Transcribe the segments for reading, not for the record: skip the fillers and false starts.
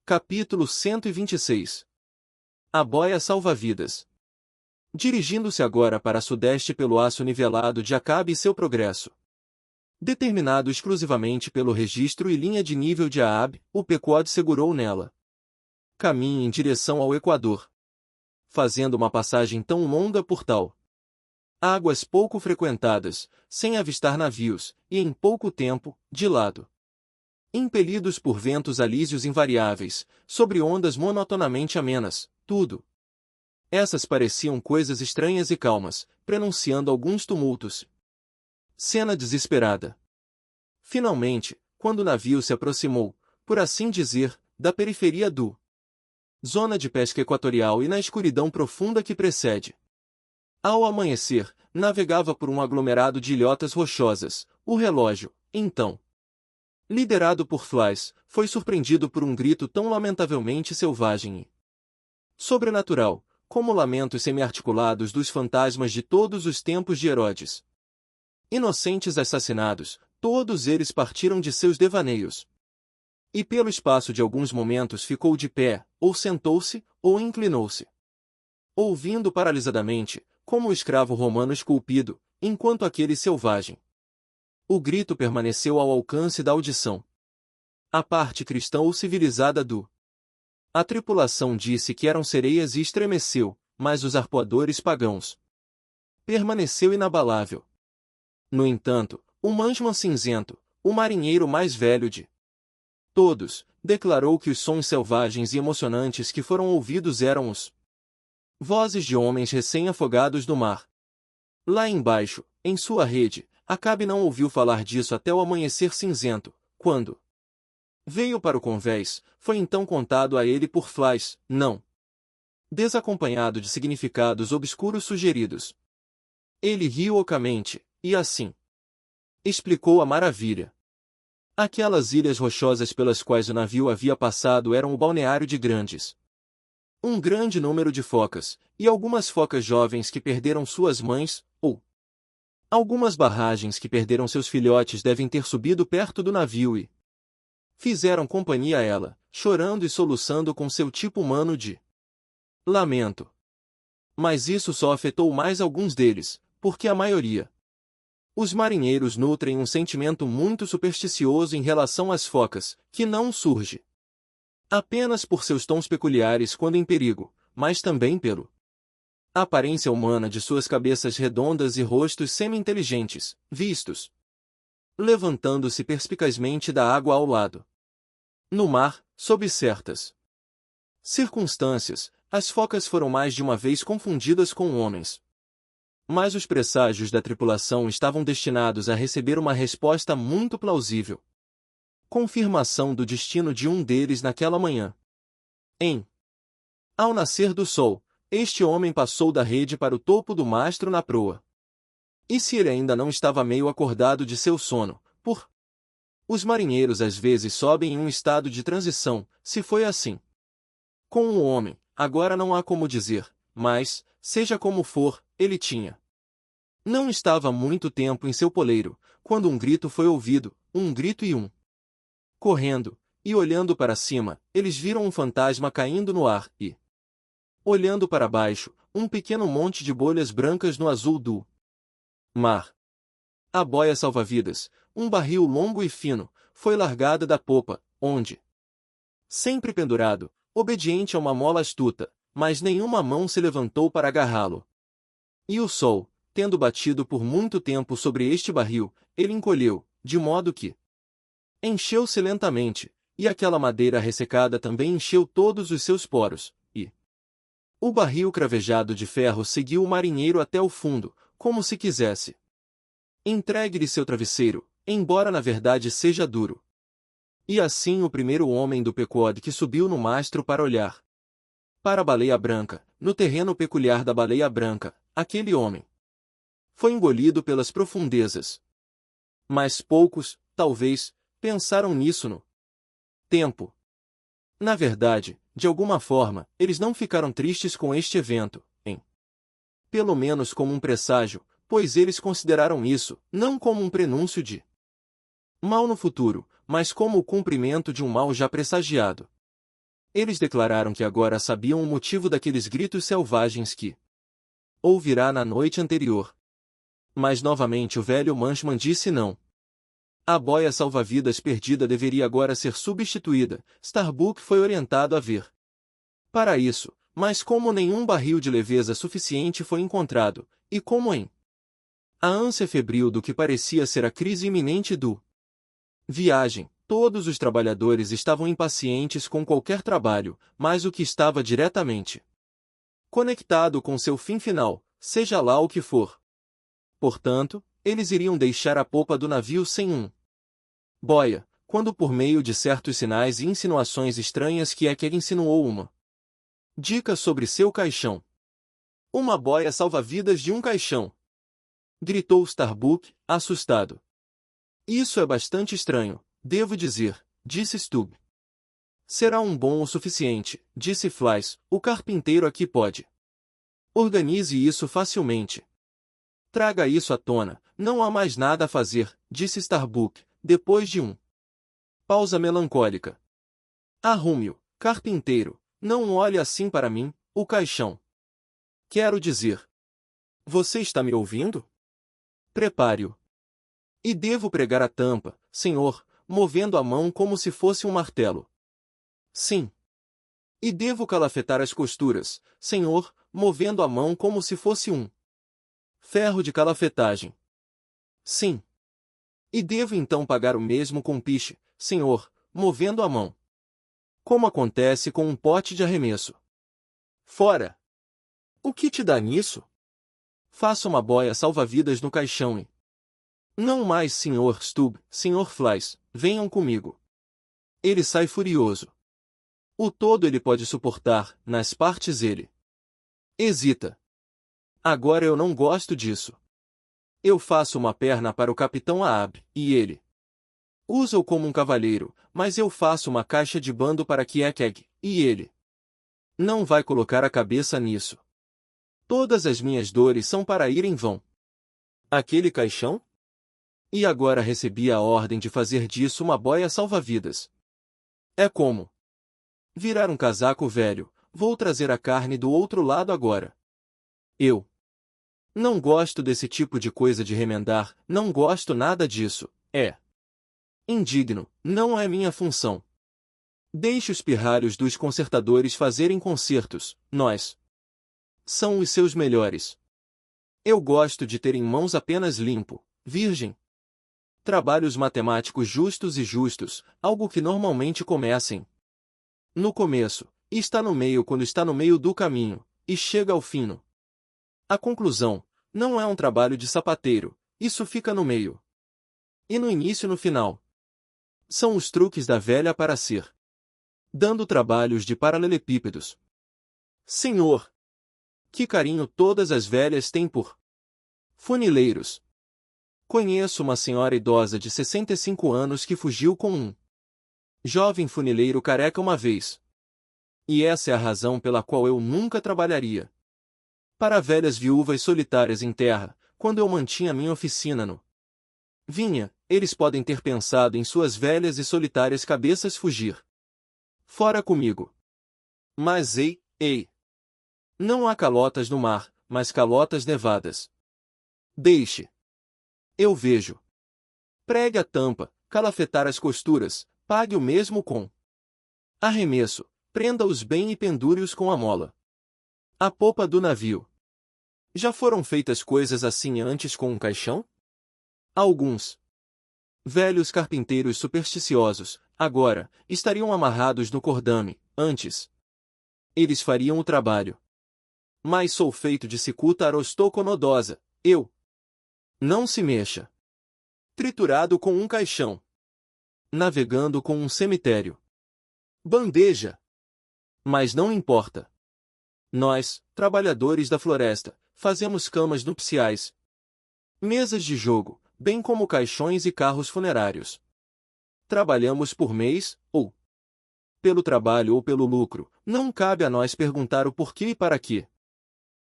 Capítulo 126. A boia salva-vidas. Dirigindo-se agora para sudeste pelo aço nivelado de Acabe e seu progresso, determinado exclusivamente pelo registro e linha de nível de Aab, o Pequod segurou nela. Caminho em direção ao Equador, fazendo uma passagem tão longa por tal águas pouco frequentadas, sem avistar navios, e em pouco tempo, de lado. Impelidos por ventos alísios invariáveis, sobre ondas monotonamente amenas, tudo. Essas pareciam coisas estranhas e calmas, prenunciando alguns tumultos. Cena desesperada. Finalmente, quando o navio se aproximou, por assim dizer, da periferia do zona de pesca equatorial e na escuridão profunda que precede. Ao amanhecer, navegava por um aglomerado de ilhotas rochosas. O relógio, então, liderado por Flies, foi surpreendido por um grito tão lamentavelmente selvagem e sobrenatural, como lamentos semi-articulados dos fantasmas de todos os tempos de Herodes. Inocentes assassinados, todos eles partiram de seus devaneios. E pelo espaço de alguns momentos ficou de pé, ou sentou-se, ou inclinou-se, ouvindo paralisadamente, como o escravo romano esculpido, enquanto aquele selvagem. O grito permaneceu ao alcance da audição. A parte cristã ou civilizada a tripulação disse que eram sereias e estremeceu, mas os arpoadores pagãos permaneceu inabalável. No entanto, o manchman cinzento, o marinheiro mais velho de todos, declarou que os sons selvagens e emocionantes que foram ouvidos eram os vozes de homens recém-afogados do mar. Lá embaixo, em sua rede, Acabe não ouviu falar disso até o amanhecer cinzento, quando veio para o convés, foi então contado a ele por Flies, não desacompanhado de significados obscuros sugeridos. Ele riu ocamente, e assim explicou a maravilha. Aquelas ilhas rochosas pelas quais o navio havia passado eram o balneário de grandes. Um grande número de focas, e algumas focas jovens que perderam suas mães, ou algumas barragens que perderam seus filhotes devem ter subido perto do navio e fizeram companhia a ela, chorando e soluçando com seu tipo humano de lamento. Mas isso só afetou mais alguns deles, porque a maioria. Os marinheiros nutrem um sentimento muito supersticioso em relação às focas, que não surge apenas por seus tons peculiares quando em perigo, mas também pelo a aparência humana de suas cabeças redondas e rostos semi-inteligentes, vistos levantando-se perspicazmente da água ao lado. No mar, sob certas circunstâncias, as focas foram mais de uma vez confundidas com homens. Mas os presságios da tripulação estavam destinados a receber uma resposta muito plausível. Confirmação do destino de um deles naquela manhã. Ao nascer do sol, este homem passou da rede para o topo do mastro na proa. E se ele ainda não estava meio acordado de seu sono, os marinheiros às vezes sobem em um estado de transição, se foi assim com o homem, agora não há como dizer, mas, seja como for, ele tinha. Não estava muito tempo em seu poleiro, quando um grito foi ouvido, um grito e um. Correndo, e olhando para cima, eles viram um fantasma caindo no ar, e, olhando para baixo, um pequeno monte de bolhas brancas no azul do mar. A boia salva-vidas, um barril longo e fino, foi largada da popa, onde, sempre pendurado, obediente a uma mola astuta, mas nenhuma mão se levantou para agarrá-lo. E o sol, tendo batido por muito tempo sobre este barril, ele encolheu, de modo que encheu-se lentamente, e aquela madeira ressecada também encheu todos os seus poros, e o barril cravejado de ferro seguiu o marinheiro até o fundo, como se quisesse entregue-lhe seu travesseiro, embora na verdade seja duro. E assim o primeiro homem do Pequod que subiu no mastro para olhar para a baleia branca, no terreno peculiar da baleia branca, aquele homem foi engolido pelas profundezas. Mas poucos, talvez, pensaram nisso no tempo. Na verdade, de alguma forma, eles não ficaram tristes com este evento, pelo menos como um presságio, pois eles consideraram isso, não como um prenúncio de mal no futuro, mas como o cumprimento de um mal já pressagiado. Eles declararam que agora sabiam o motivo daqueles gritos selvagens que ouvirá na noite anterior. Mas novamente o velho Manchman disse não. A boia salva-vidas perdida deveria agora ser substituída. Starbuck foi orientado a ver para isso, mas como nenhum barril de leveza suficiente foi encontrado, e como em a ânsia febril do que parecia ser a crise iminente do viagem, todos os trabalhadores estavam impacientes com qualquer trabalho, mas o que estava diretamente conectado com seu fim final, seja lá o que for. Portanto, eles iriam deixar a popa do navio sem um boia, quando por meio de certos sinais e insinuações estranhas que Keck insinuou uma dica sobre seu caixão. Uma boia salva-vidas de um caixão! Gritou Starbuck, assustado. Isso é bastante estranho, devo dizer, disse Stubb. Será um bom o suficiente, disse Flies, o carpinteiro aqui pode. Organize isso facilmente. Traga isso à tona, não há mais nada a fazer, disse Starbuck, depois de pausa melancólica. Arrume-o, carpinteiro, não olhe assim para mim, o caixão. Quero dizer. Você está me ouvindo? Prepare-o. E devo pregar a tampa, senhor, movendo a mão como se fosse um martelo. Sim. E devo calafetar as costuras, senhor, movendo a mão como se fosse um ferro de calafetagem. Sim. E devo então pagar o mesmo com piche, senhor, movendo a mão. Como acontece com um pote de arremesso. Fora! O que te dá nisso? Faça uma boia salva-vidas no caixão e... Não mais, Sr. Stubb, Sr. Flies, venham comigo. Ele sai furioso. O todo ele pode suportar, nas partes ele hesita. Agora eu não gosto disso. Eu faço uma perna para o Capitão Ahab, e ele usa-o como um cavalheiro, mas eu faço uma caixa de bando para Keck, e ele não vai colocar a cabeça nisso. Todas as minhas dores são para ir em vão. Aquele caixão? E agora recebi a ordem de fazer disso uma boia salva-vidas. É como virar um casaco velho, vou trazer a carne do outro lado agora. Eu não gosto desse tipo de coisa de remendar, não gosto nada disso, é indigno, não é minha função. Deixe os pirralhos dos consertadores fazerem concertos, nós são os seus melhores. Eu gosto de ter em mãos apenas limpo, virgem. Trabalhos matemáticos justos e justos, algo que normalmente comecem no começo, e está no meio quando está no meio do caminho, e chega ao fim no. A conclusão, não é um trabalho de sapateiro, isso fica no meio. E no início e no final. São os truques da velha para ser. Dando trabalhos de paralelepípedos. Senhor! Que carinho todas as velhas têm por funileiros. Conheço uma senhora idosa de 65 anos que fugiu com um jovem funileiro careca uma vez. E essa é a razão pela qual eu nunca trabalharia para velhas viúvas solitárias em terra, quando eu mantinha minha oficina no Vinha, eles podem ter pensado em suas velhas e solitárias cabeças fugir. Fora comigo. Mas ei! Não há calotas no mar, mas calotas nevadas. Deixe. Eu vejo. Pregue a tampa, calafetar as costuras, pague o mesmo com arremesso, prenda-os bem e pendure-os com a mola. A popa do navio. Já foram feitas coisas assim antes com um caixão? Alguns velhos carpinteiros supersticiosos, agora, estariam amarrados no cordame, antes. Eles fariam o trabalho. Mas sou feito de cicuta arostoconodosa, eu. Não se mexa. Triturado com um caixão. Navegando com um cemitério. Bandeja. Mas não importa. Nós, trabalhadores da floresta, fazemos camas nupciais, mesas de jogo, bem como caixões e carros funerários. Trabalhamos por mês, ou pelo trabalho ou pelo lucro, não cabe a nós perguntar o porquê e para quê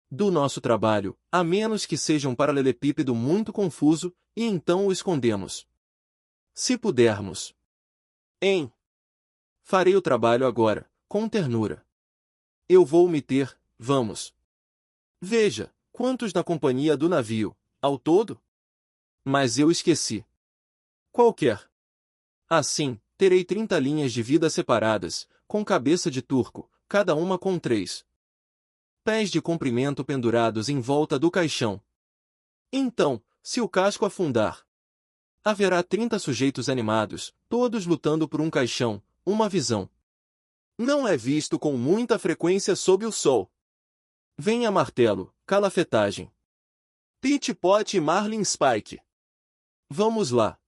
do nosso trabalho, a menos que seja um paralelepípedo muito confuso, e então o escondemos. Se pudermos. Farei o trabalho agora, com ternura. Eu vou me ter, vamos. Veja, quantos na companhia do navio, ao todo? Mas eu esqueci. Qualquer. Assim, terei 30 linhas de vida separadas, com cabeça de turco, cada uma com 3 pés de comprimento pendurados em volta do caixão. Então, se o casco afundar, haverá 30 sujeitos animados, todos lutando por um caixão, uma visão. Não é visto com muita frequência sob o sol. Venha martelo, calafetagem. Pit Pot e Marlin Spike. Vamos lá.